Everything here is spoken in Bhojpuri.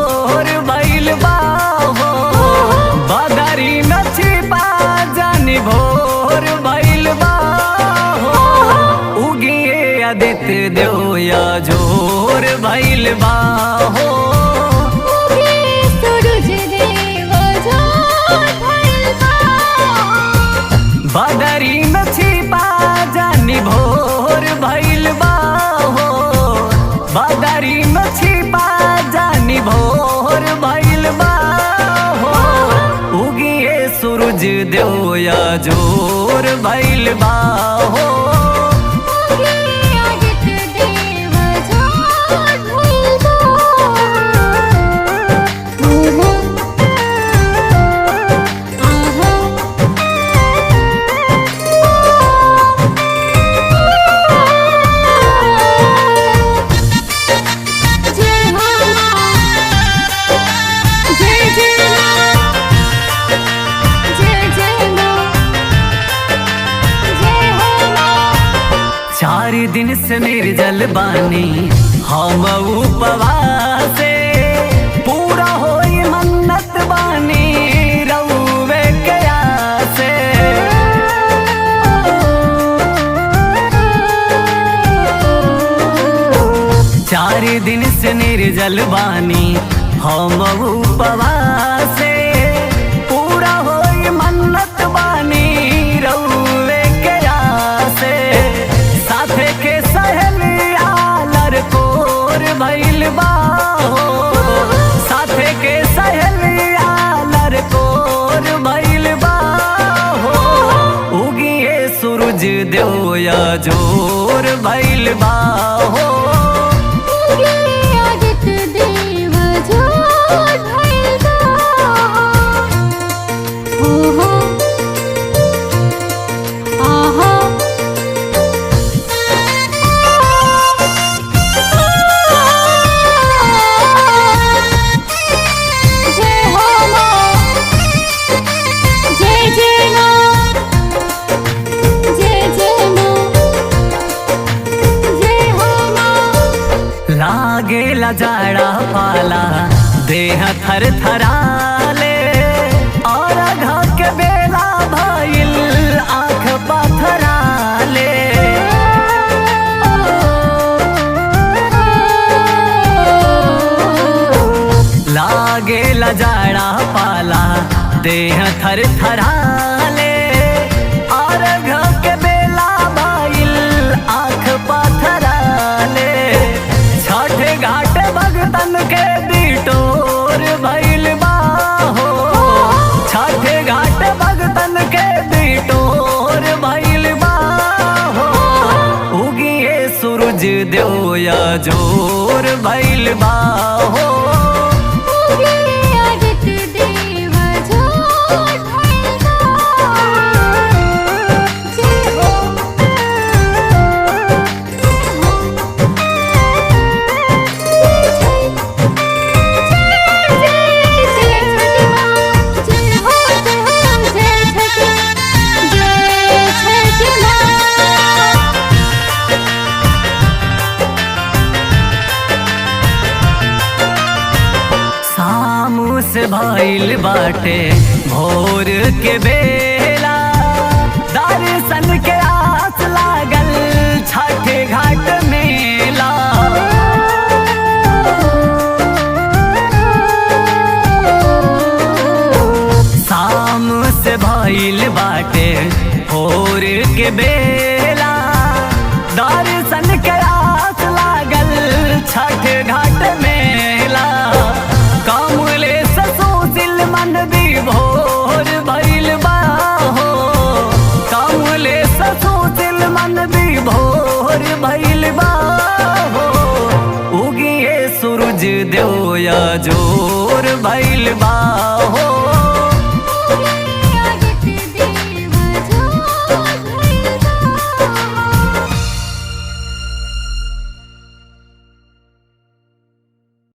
भोर भइल बा हो, बदरी न छिपा जानी भोर भइल बा हो, उगिए आदित्य देव या जोर भइल बा हो, बदरी में छिपा जानी भोर भइल बा हो, बदरी में छिपा जानी भोर भइल बा हो, उगिए सूरज देव या जोर भइल बा हो, चार दिन से निर्जल बानी हम उपवासे, पूरा होई मन्नत बानी रउवे कया से, चार दिन से निर्जल बानी हम उपवासे, पूरा होई मन्नत बानी रउवे कया से, साथे के सहेलिया लड़कोर भइल बा हो, साथे के सहेलिया लड़कोर भइल बा हो, उगिए सूरज देव या जोर भइल बा हो, लागेला जाड़ा पाला देह थर थराले, और घा के बेला भइल आँख पथराले, लागेला जाड़ा पाला देह थर थराले, और घा के बेला भइल आँख पथराले, छठ घाट भगतन के बिटोर भइल बा हो, छठ घाट भगतन के बिटोर भइल बा हो, उगिए सूरज देव या जोर भइल बा हो, से भइल बाटे भोर के बेला, दर्शन के आस लागल छठ घाट मेला, शाम से भइल बाटे भोर के बेला, दर्शन के आस लागल छठ घाट मेला, कमले सुशील मन विभोर भइल बा हो, कमले सुशील मन विभोर भइल बा हो, उगिए सूरज देव या जोर भइल बा।